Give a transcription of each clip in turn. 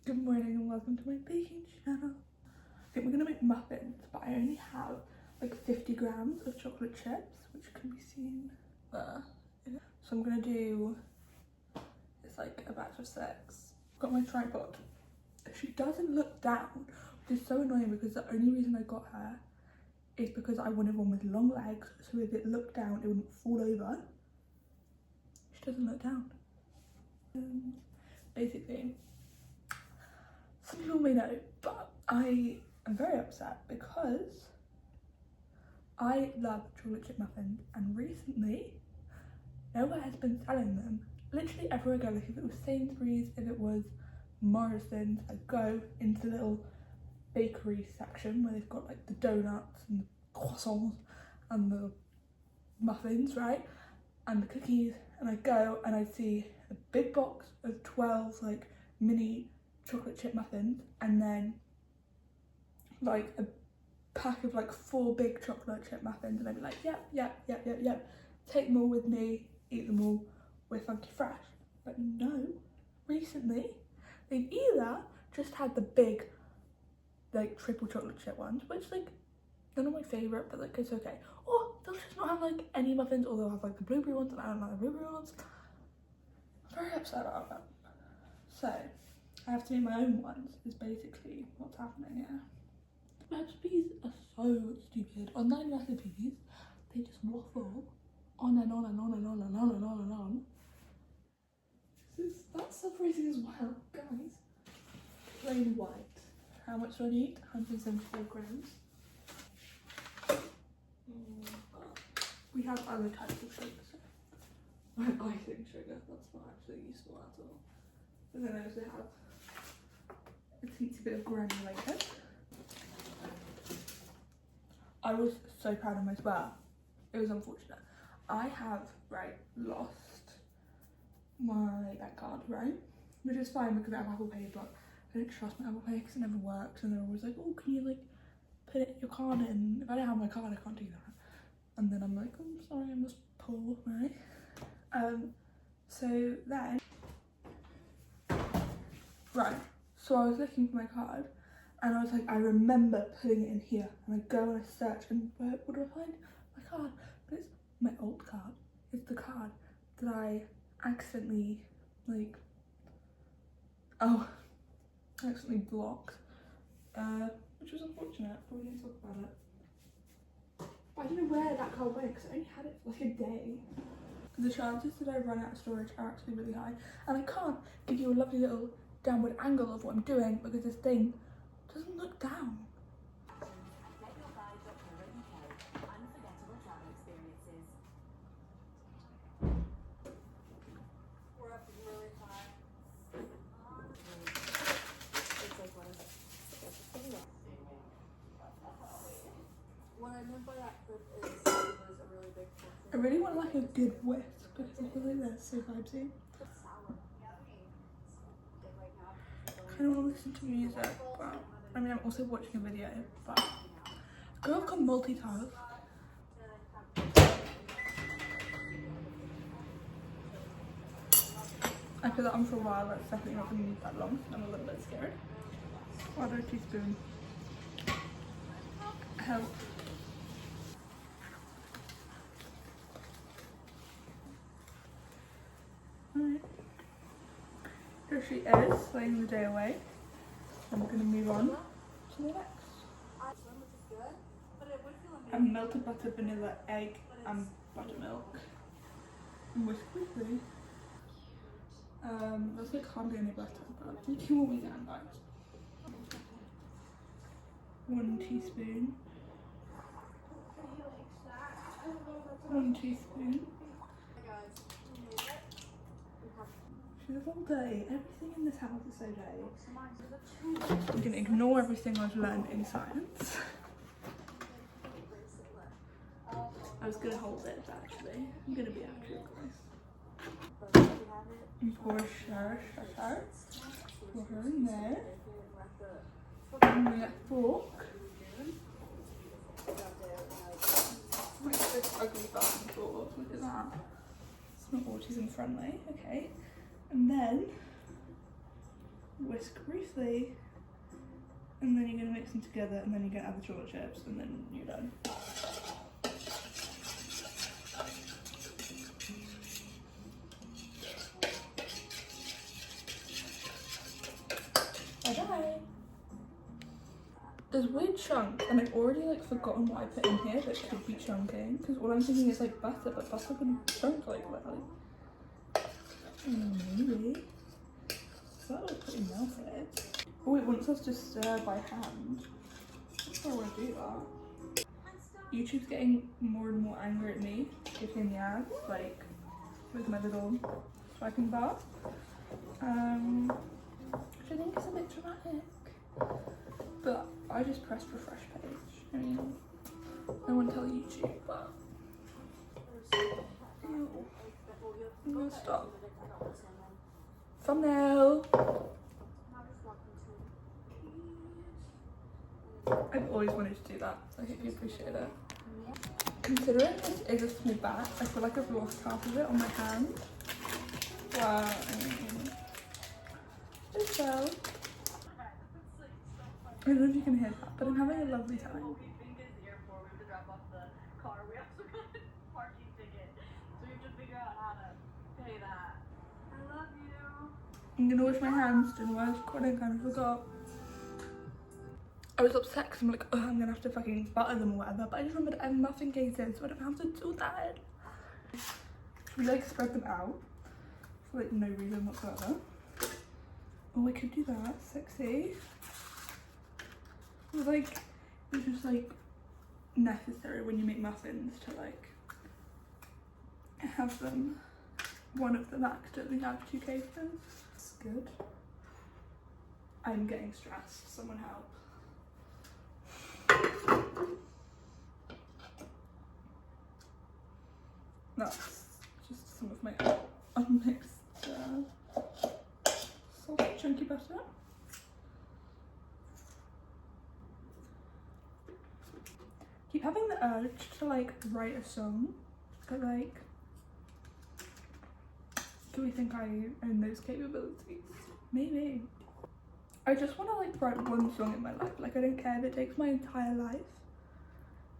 Good morning and welcome to my baking channel. I think we're gonna make muffins, but I only have like 50 grams of chocolate chips, which can be seen there. So I'm gonna do, it's like a batch of 6. Got my tripod. She doesn't look down, which is so annoying because the only reason I got her is because I wanted one with long legs, so if it looked down, it wouldn't fall over. She doesn't look down. Basically, some people may know, but I am very upset because I love chocolate chip muffins, and recently nowhere has been selling them. Literally everywhere I go, like if it was Sainsbury's, if it was Morrison's, I go into the little bakery section where they've got like the donuts and the croissants and the muffins, right? And the cookies, and I go and I see a big box of 12 like mini chocolate chip muffins, and then like a pack of like 4 big chocolate chip muffins, and I'd be like, yep, take them all with me, eat them all with Funky Fresh. But no, recently they've either just had the big like triple chocolate chip ones, which like they're not my favourite, but like it's okay, or they'll just not have like any muffins, or they'll have like the blueberry ones, and I don't like the blueberry ones. I'm very upset about them. So I have to make my own ones, is basically what's happening here. Recipes are so stupid. Online recipes, they just waffle on and on and on and on and on and on and on. That's separating as well, guys. Plain white. How much do I need? 174 grams. We have other types of sugar, so icing sugar, that's not actually useful at all. And then I also have a teensy bit of granulated. I was so proud of myself. It was unfortunate. I have, lost my bank card, which is fine because I have Apple Pay, but I don't trust my Apple Pay because it never works, and they're always like, oh, can you like put your card in? If I don't have my card, I can't do that. And then I'm like, oh, I'm sorry, I'm just poor, right? So then, so I was looking for my card, and I was like, I remember putting it in here, and I go and I search, and what do I find? My card. But it's my old card. It's the card that I accidentally, accidentally blocked, which was unfortunate, but we didn't talk about it. But I don't know where that card went because I only had it for like a day. The chances that I run out of storage are actually really high, and I can't give you a lovely little downward angle of what I'm doing because this thing doesn't look down. What I meant by that clip is it was a really big portion. I really want like a good whisk because I feel like that's so vibesy. I kind of want to listen to music, but I mean I'm also watching a video, but girl can multitask. I feel like I'm for a while, that's definitely not going to need that long. I'm a little bit scared. 1 teaspoon. Help. Alright. Here she is, slaying the day away. And we're going to move on to the next. And melted butter, vanilla, egg, and buttermilk. And whisk quickly. There's like hardly any butter, but we do what we can, guys. 1 teaspoon. 1 teaspoon. She's all dirty. Everything in this house is so dirty. I'm gonna ignore everything I've learned in science. I was gonna hold it, but actually, I'm gonna be accurate, guys. And pour her in there. And we get a fork. Look at this ugly fucking fork. Look at that. It's not autism friendly. Okay. And then whisk briefly, and then you're gonna mix them together, and then you're gonna add the chocolate chips, and then you're done. Bye-bye. There's weird chunks, and I've already like forgotten what I put in here that could be chunking, because all I'm thinking is like butter, but butter wouldn't chunk like that. Maybe. That looks pretty melted. Oh, it wants us to stir by hand. I want to do that. YouTube's getting more and more angry at me, skipping the ads, like with my little striking bar. Which I think is a bit dramatic. But I just pressed refresh page. I mean, no one tell YouTube, but ew. I'm gonna stop. Thumbnail. I've always wanted to do that. I hope you appreciate it. Considering this is a small batch, I feel like I've lost half of it on my hand. Wow. Just so. I don't know if you can hear that, but I'm having a lovely time. I'm gonna wash my hands, didn't I was recording, kind of forgot. I was upset because I'm like, oh, I'm gonna have to fucking butter them or whatever, but I just remembered I have muffin cases, so I don't have to do that. Should we like spread them out for like no reason whatsoever? Oh, I could do that, sexy. It was like, it's just like necessary when you make muffins to like have them, one of them accidentally have 2 cases. It's good. I'm getting stressed, someone help. That's just some of my unmixed salty chunky butter. Keep having the urge to like write a song, but like, do we think I own those capabilities? Maybe. I just want to like write one song in my life. Like I don't care if it takes my entire life.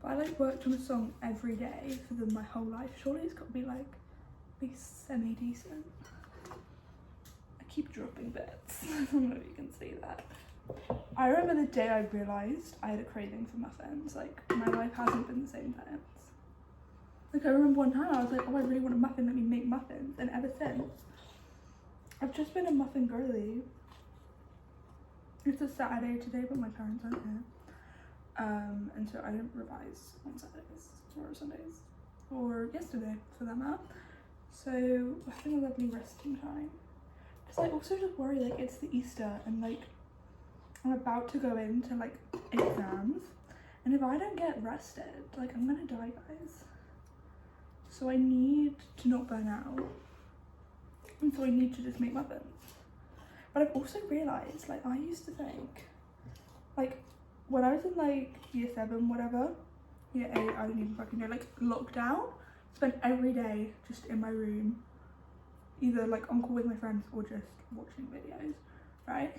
But I like worked on a song every day for my whole life. Surely it's got to be like at least semi-decent. I keep dropping bits. I don't know if you can see that. I remember the day I realised I had a craving for muffins. Like my life hasn't been the same since. Like I remember one time I was like, oh, I really want a muffin, let me make muffins. And ever since, I've just been a muffin girly. It's a Saturday today, but my parents aren't here. And so I didn't revise on Saturdays or Sundays, or yesterday for that matter. So we're having a lovely resting time. Because I also just worry, like it's the Easter and like I'm about to go into like exams. And if I don't get rested, like I'm gonna die, guys. So I need to not burn out. And so I need to just make muffins. But I've also realised, like I used to think, like when I was in like year 7, whatever, year 8, I don't even fucking know, like lockdown, spent every day just in my room, either like on call with my friends or just watching videos, right?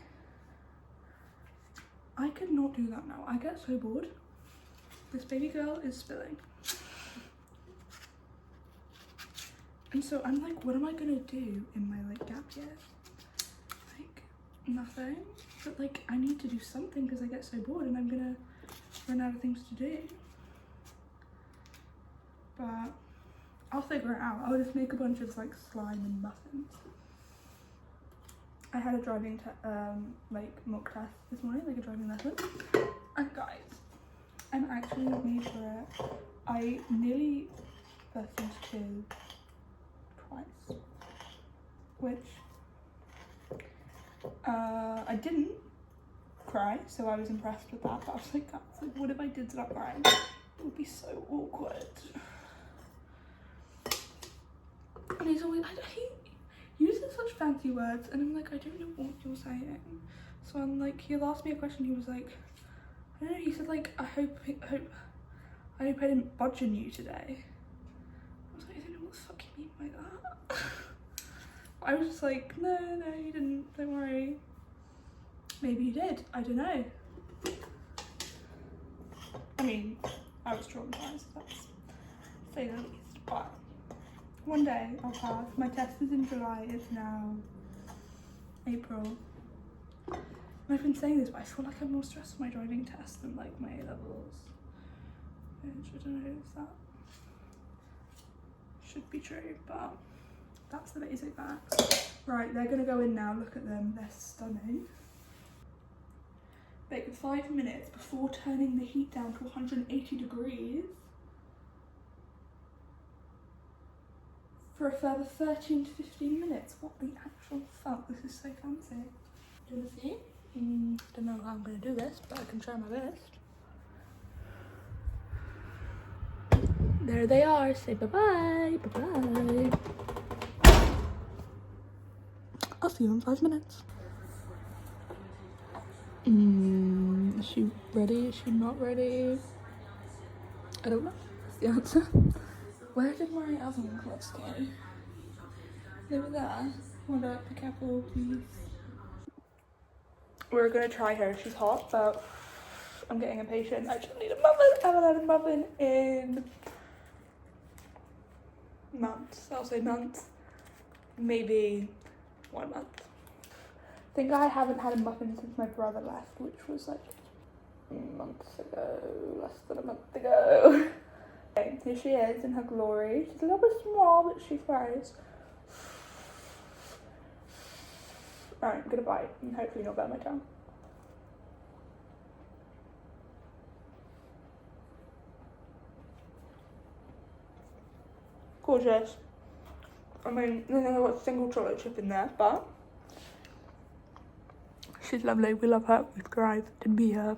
I could not do that now. I get so bored. This baby girl is spilling. And so I'm like, what am I gonna do in my like gap year? Like nothing. But like I need to do something because I get so bored and I'm gonna run out of things to do. But I'll figure it out. I'll just make a bunch of like slime and muffins. I had a driving like mock test this morning, like a driving lesson. And guys, I'm actually made for it. I nearly burst into tears twice, which I didn't cry, so I was impressed with that. But I was like, guys, like, what if I did start crying? It would be so awkward. And he's always, I hate using such fancy words, and I'm like, I don't know what you're saying. So I'm like, he'll ask me a question. He was like, I don't know. He said like, I hope I didn't budge on you today. I was like, I don't know what the fuck you mean by that. I was just like, no, you didn't. Don't worry. Maybe you did, I don't know. I mean, I was traumatised, that's to say the least, but one day I'll pass. My test is in July, it's now April. And I've been saying this, but I feel like I'm more stressed for my driving test than like my A-levels. Which I don't know if that should be true, but that's the basic facts. Right, they're gonna go in now, look at them, they're stunning. Bake for 5 minutes before turning the heat down to 180 degrees for a further 13 to 15 minutes. What the actual fuck? This is so fancy. Do you want to see? Don't know how I'm going to do this, but I can try my best. There they are. Say bye-bye. Bye-bye. I'll see you in 5 minutes. Is she ready? Is she not ready? I don't know. That's the answer. Where did my oven gloves go? They were there. Hold up, be careful, please. We're gonna try her. She's hot, but I'm getting impatient. I just need a muffin. I haven't had a muffin in months. I'll say months. Maybe 1 month. I think I haven't had a muffin since my brother left, which was like months ago, less than a month ago. Okay, here she is in her glory. She's a little bit small, but she thrives. Alright, I'm gonna bite and hopefully not burn my tongue. Gorgeous. I mean, there's only got a single chocolate chip in there, but she's lovely. We love her. We've thrived to be her.